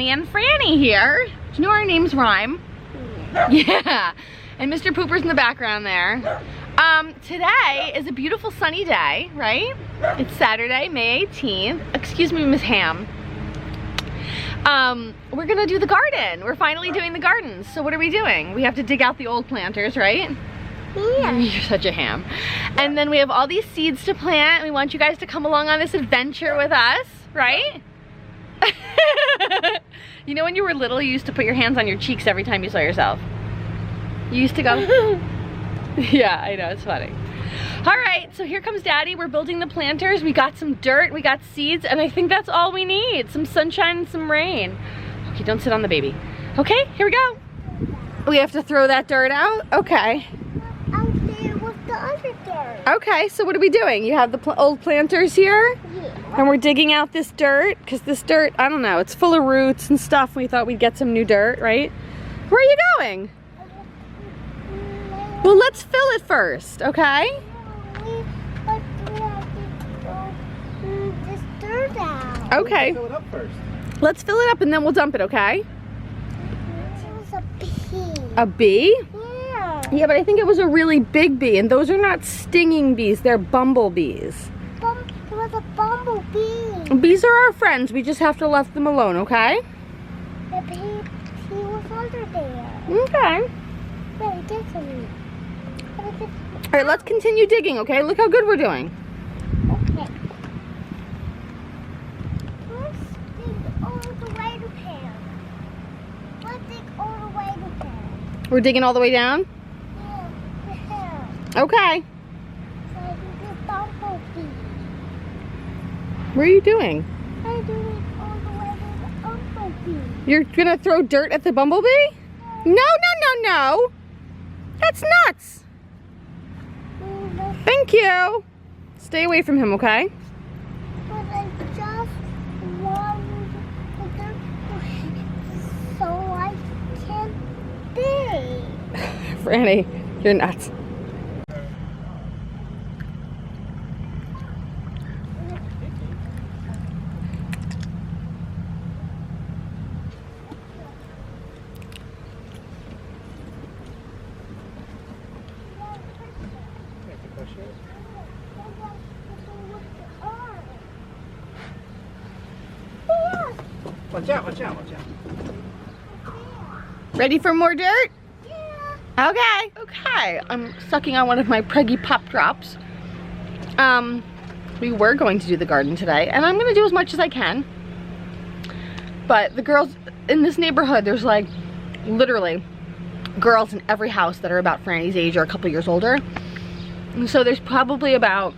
Annie and Franny here. Do you know our names rhyme? Yeah. And Mr. Pooper's in the background there. Today is a beautiful sunny day, right? It's Saturday, May 18th. Excuse me, Miss Ham. We're gonna do the garden. We're finally doing the gardens. So what are we doing? We have to dig out the old planters, right? Yeah. You're such a ham. And then we have all these seeds to plant. We want you guys to come along on this adventure with us, right? You know when you were little, you used to put your hands on your cheeks every time you saw yourself? You used to go, yeah, I know, it's funny. All right, so here comes Daddy. We're building the planters. We got some dirt, we got seeds, and I think that's all we need. Some sunshine and some rain. Okay, don't sit on the baby. Okay, here we go. We have to throw that dirt out? Okay. Out there with the other dirt. Okay, so what are we doing? You have the old planters here? Yeah. And we're digging out this dirt, because this dirt, I don't know, it's full of roots and stuff. We thought we'd get some new dirt, right? Where are you going? Well, let's fill it first, okay? We have to throw this dirt out. Okay. Fill it up first. Let's fill it up and then we'll dump it, okay? It was a bee. A bee? Yeah. Yeah, but I think it was a really big bee, and those are not stinging bees, they're bumblebees. It was a bumblebee. Bees are our friends, we just have to let them alone, okay? The bee, he was under there. Okay. Wait, get to me. All right, let's continue digging, okay? Look how good we're doing. Okay. Let's dig all the way to Pam. Let's dig all the way to Pam. We're digging all the way down? Yeah, to Pam. Okay. So I can get bumblebee. What are you doing? I'm doing all the way to the bumblebee. You're gonna throw dirt at the bumblebee? No, no, no, no. That's nuts. Thank you. Stay away from him, okay? But I just want the dirt so I can dig. Franny, you're nuts. Watch out, watch out, watch out. Ready for more dirt? Yeah. Okay. Okay. I'm sucking on one of my preggy pop drops. We were going to do the garden today, and I'm gonna do as much as I can. But the girls in this neighborhood, there's like literally girls in every house that are about Franny's age or a couple years older. And so there's probably about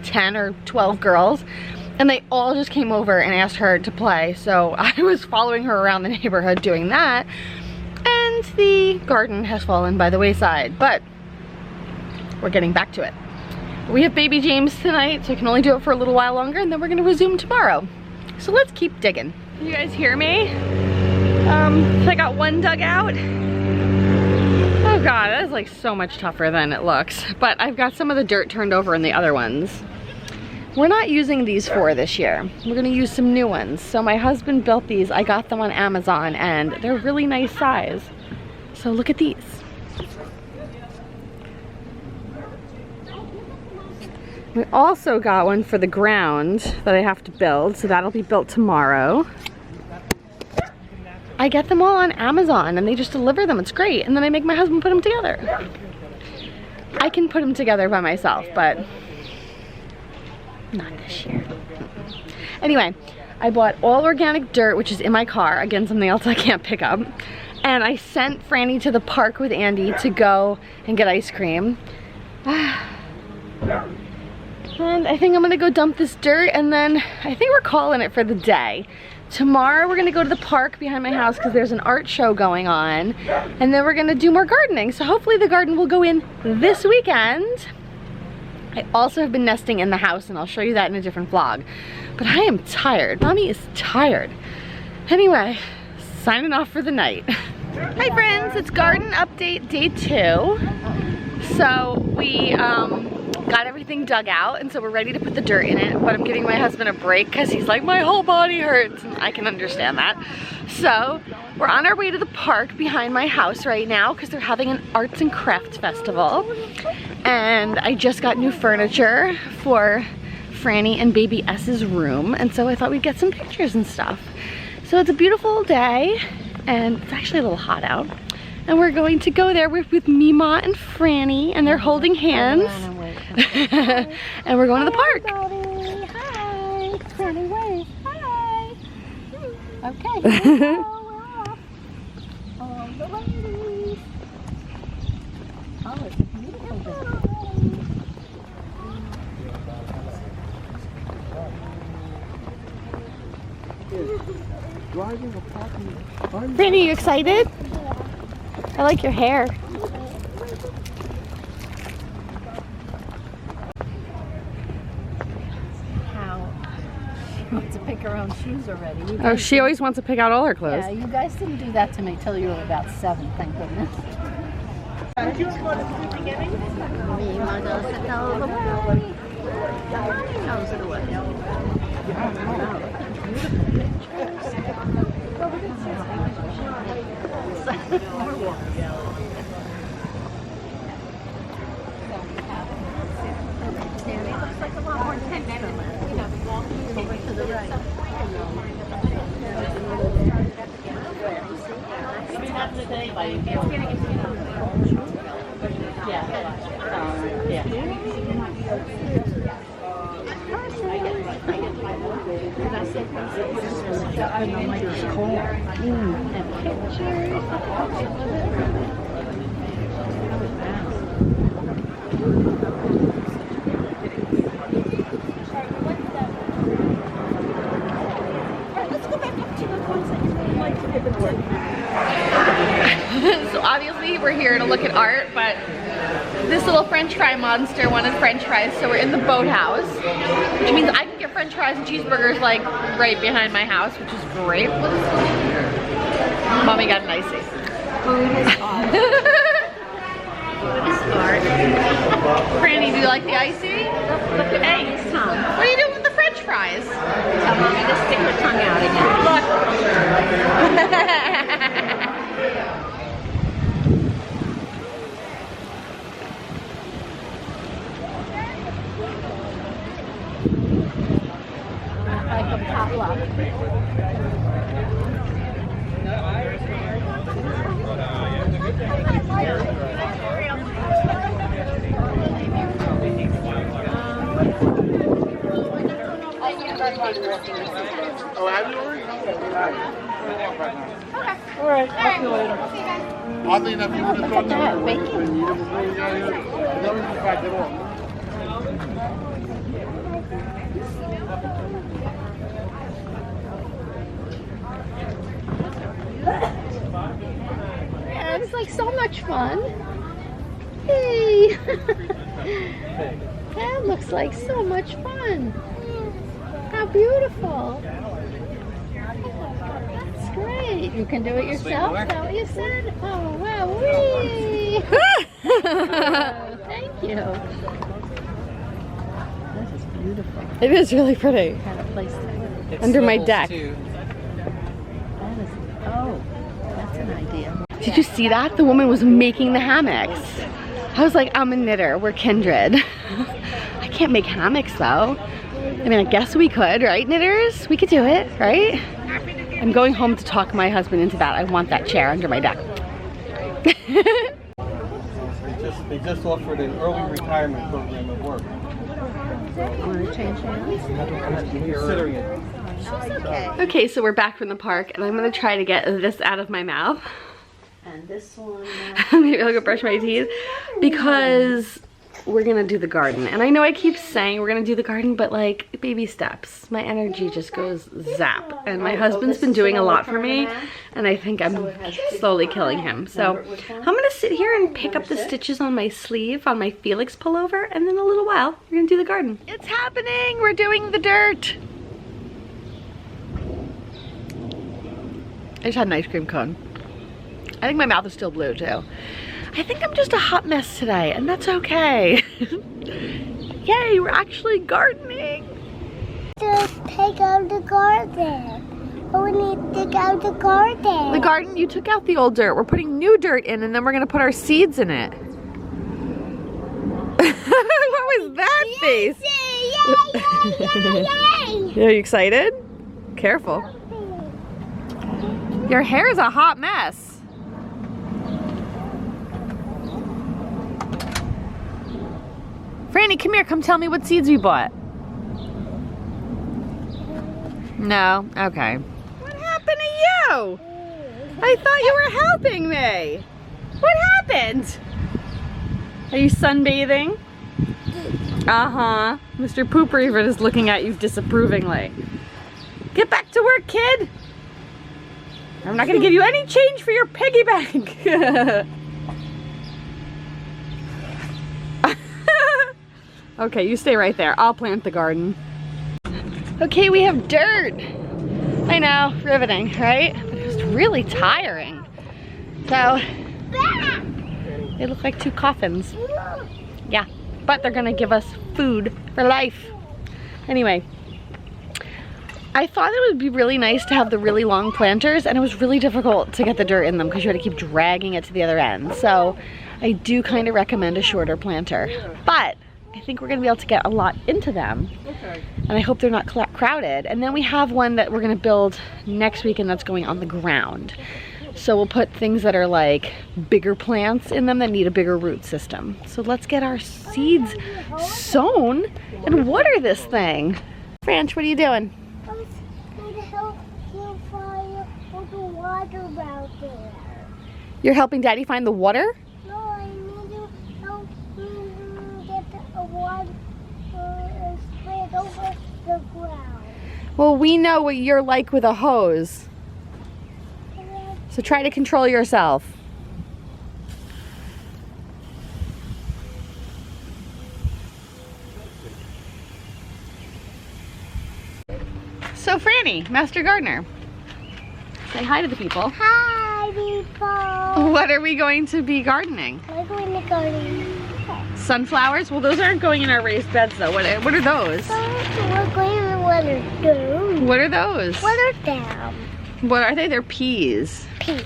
10 or 12 girls. And they all just came over and asked her to play. So I was following her around the neighborhood doing that. And the garden has fallen by the wayside. But we're getting back to it. We have baby James tonight, so I can only do it for a little while longer, and then we're gonna resume tomorrow. So let's keep digging. You guys hear me? I got one dug out. Oh God, that is like so much tougher than it looks. But I've got some of the dirt turned over in the other ones. We're not using these 4 this year. We're gonna use some new ones. So my husband built these. I got them on Amazon and they're really nice size. So look at these. We also got one for the ground that I have to build, so that'll be built tomorrow. I get them all on Amazon and they just deliver them. It's great. And then I make my husband put them together. I can put them together by myself, but not this year. Anyway, I bought all organic dirt, which is in my car. Again, something else I can't pick up. And I sent Franny to the park with Andy to go and get ice cream. And I think I'm gonna go dump this dirt, and then I think we're calling it for the day. Tomorrow we're gonna go to the park behind my house because there's an art show going on, and then we're gonna do more gardening. So hopefully the garden will go in this weekend. I also have been nesting in the house, and I'll show you that in a different vlog. But I am tired. Mommy is tired. Anyway, signing off for the night. Hi friends, it's garden update day 2. So we got everything dug out, and so we're ready to put the dirt in it, but I'm giving my husband a break because he's like, my whole body hurts, and I can understand that. So we're on our way to the park behind my house right now because they're having an arts and crafts festival, and I just got new furniture for Franny and baby S's room, and so I thought we'd get some pictures and stuff. So it's a beautiful day, and it's actually a little hot out. And we're going to go there with Mima and Franny, and they're holding hands. And we're going to the park. Everybody. Hi. Franny, wave. Hi. Okay. We're off. All the ladies. Oh, it's a beautiful day. Franny, you excited? I like your hair. How? She wants to pick her own shoes already. Oh, she always wants to pick out all her clothes. Yeah, you guys didn't do that to me till you were about 7, thank goodness. Mima doesn't know the way. Mommy knows the way. Danny looks like a lot more intense than that. Over to the right. So obviously we're here to look at art, but this little french fry monster wanted french fries, so we're in the boathouse, which means I can get french fries and cheeseburgers like right behind my house, which is great. Mommy got an icy. Food is art. Food is art. Franny, do you like the icy? Look at Agnes, Tom. What are you doing with the french fries? Tell Mommy to stick her tongue out again. Look. Like a potluck. Oh, have you already? All right, talk to you later. Oddly enough, you would have thought that we were going to that was the fact at all. Yeah, it's like so much fun. Hey! That looks like so much fun. How beautiful. That's great. You can do it yourself? Is that what you said? Oh, wow. Whee! Thank you. This is beautiful. It is really pretty. Kind of place it. Under my deck. That is, oh, that's an idea. Did you see that? The woman was making the hammocks. I was like, I'm a knitter, we're kindred. I can't make hammocks though. I mean, I guess we could, right, knitters? We could do it, right? I'm going home to talk my husband into that. I want that chair under my deck. They just offered an early retirement program at work. Want to change hands? Considering it. Okay, so we're back from the park, and I'm gonna try to get this out of my mouth. And this one. Maybe I'll go brush my teeth because we're gonna do the garden. And I know I keep saying we're gonna do the garden, but like baby steps. My energy just goes zap. And my husband's been doing a lot for me, and I think I'm slowly killing him. So I'm gonna sit here and pick up the stitches on my sleeve, on my Felix pullover, and then in a little while, we're gonna do the garden. It's happening, we're doing the dirt. I just had an ice cream cone. I think my mouth is still blue too. I think I'm just a hot mess today, and that's okay. Yay, we're actually gardening. Just take out the garden. We need to take out the garden. The garden, you took out the old dirt. We're putting new dirt in, and then we're gonna put our seeds in it. What was that face? Yay! Are you excited? Careful. Your hair is a hot mess. Franny, come here. Come tell me what seeds we bought. No? Okay. What happened to you? I thought you were helping me. What happened? Are you sunbathing? Uh-huh. Mr. Poop Reaver is looking at you disapprovingly. Get back to work, kid. I'm not going to give you any change for your piggy bank. Okay, you stay right there. I'll plant the garden. Okay, we have dirt. I know, riveting, right? But it was really tiring. So, they look like two coffins. Yeah, but they're gonna give us food for life. Anyway, I thought it would be really nice to have the really long planters, and it was really difficult to get the dirt in them because you had to keep dragging it to the other end. So I do kind of recommend a shorter planter, but I think we're gonna be able to get a lot into them. Okay. And I hope they're not crowded. And then we have one that we're gonna build next week, and that's going on the ground. So we'll put things that are like bigger plants in them that need a bigger root system. So let's get our seeds sown and water this thing. Franch, what are you doing? I was going to help you find all the water out there. You're helping Daddy find the water? No, I need to help you get the water spread over the ground. Well, we know what you're like with a hose. So try to control yourself. So Franny, Master Gardener, say hi to the people. Hi, people. What are we going to be gardening? We're going to garden. Sunflowers? Well, those aren't going in our raised beds though. What are those? So we're going to water them. What are those? Water them. What are they? They're peas. Peas.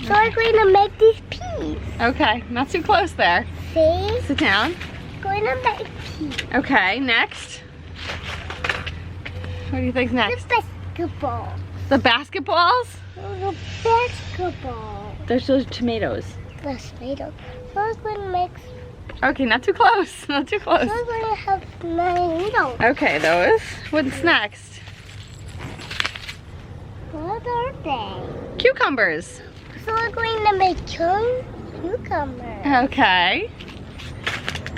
So we're going to make these peas. Okay, not too close there. See? Sit down. Going to make peas. Okay, next. What do you think's next? The basketball. The basketballs? The basketball. There's those tomatoes. The tomato. So we're going to make. Okay, not too close. Not too close. So we're going to have tomatoes. Okay, those. What's next? What are they? Cucumbers. So we're going to make cucumbers. Okay.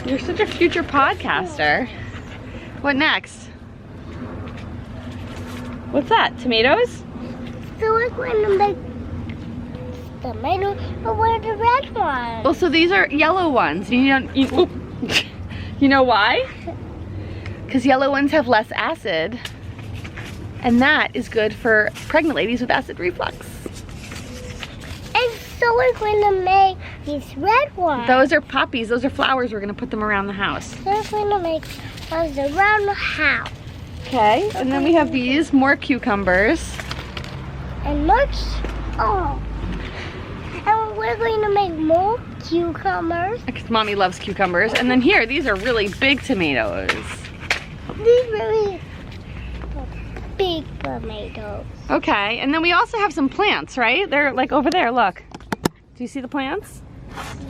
You're such a future podcaster. What next? What's that? Tomatoes? So we're going to make tomatoes, but where are the red ones? Well, so these are yellow ones. You know why? Because yellow ones have less acid, and that is good for pregnant ladies with acid reflux. And so we're going to make these red ones. Those are poppies. Those are flowers. We're going to put them around the house. So we're going to make those around the house. Okay, and then we have these, more cucumbers. And much, oh. And we're going to make more cucumbers. Because Mommy loves cucumbers. And then here, these are really big tomatoes. These really big tomatoes. Okay, and then we also have some plants, right? They're like over there, look. Do you see the plants?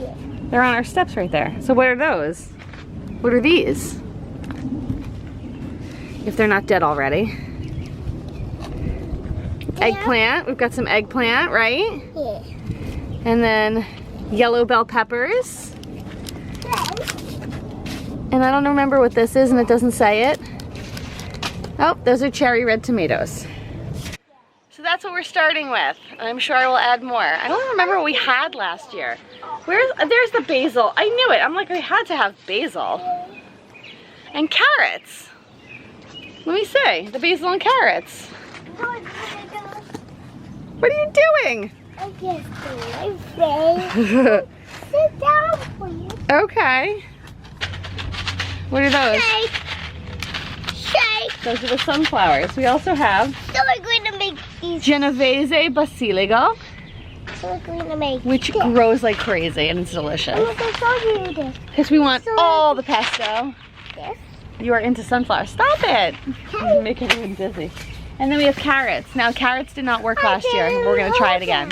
Yeah. They're on our steps right there. So what are those? What are these? If they're not dead already. Yeah. Eggplant, we've got some eggplant, right? Yeah. And then yellow bell peppers. And I don't remember what this is, and it doesn't say it. Oh, those are cherry red tomatoes. So that's what we're starting with. I'm sure I will add more. I don't remember what we had last year. There's the basil. I knew it. I'm like, we had to have basil. And carrots. Let me see, the basil and carrots. What are you doing? I guess my face. Sit down, please. Okay. What are those? Shake. Shake. Those are the sunflowers. We also have So we're going to make these. Genovese basilico, So we're going to make which this. grows like crazy and it's delicious. I'm going to show you this. Because we want So- all the pesto. This. You are into sunflower. Stop it! You're making me dizzy. And then we have carrots. Now, carrots did not work last year. We're going to try it again.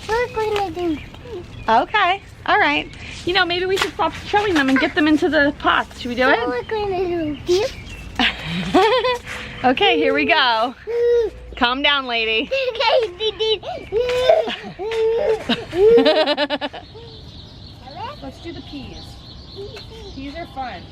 We're going to do this. Okay. All right. You know, maybe we should stop showing them and get them into the pots. Should we do So it? we're going to do this. Okay, here we go. Calm down, lady. Let's do the peas. Peas are fun.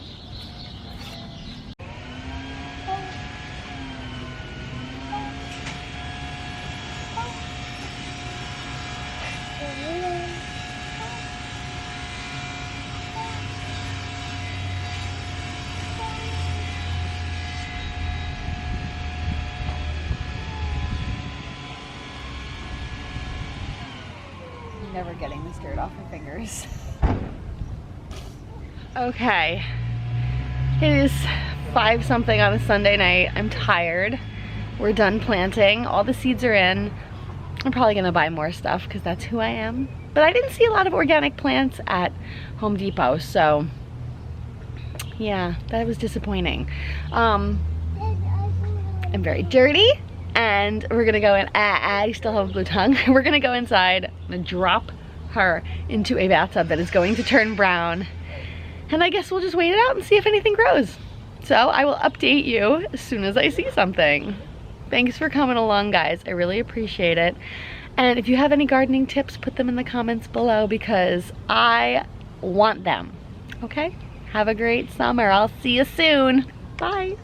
Never getting this dirt off my fingers. Okay, it is 5 something on a Sunday night. I'm tired. We're done planting. All the seeds are in. I'm probably gonna buy more stuff because that's who I am. But I didn't see a lot of organic plants at Home Depot, so yeah, that was disappointing. I'm very dirty. And we're gonna go in, I still have a blue tongue. We're gonna go inside and drop her into a bathtub that is going to turn brown. And I guess we'll just wait it out and see if anything grows. So I will update you as soon as I see something. Thanks for coming along, guys. I really appreciate it. And if you have any gardening tips, put them in the comments below because I want them. Okay? Have a great summer. I'll see you soon. Bye.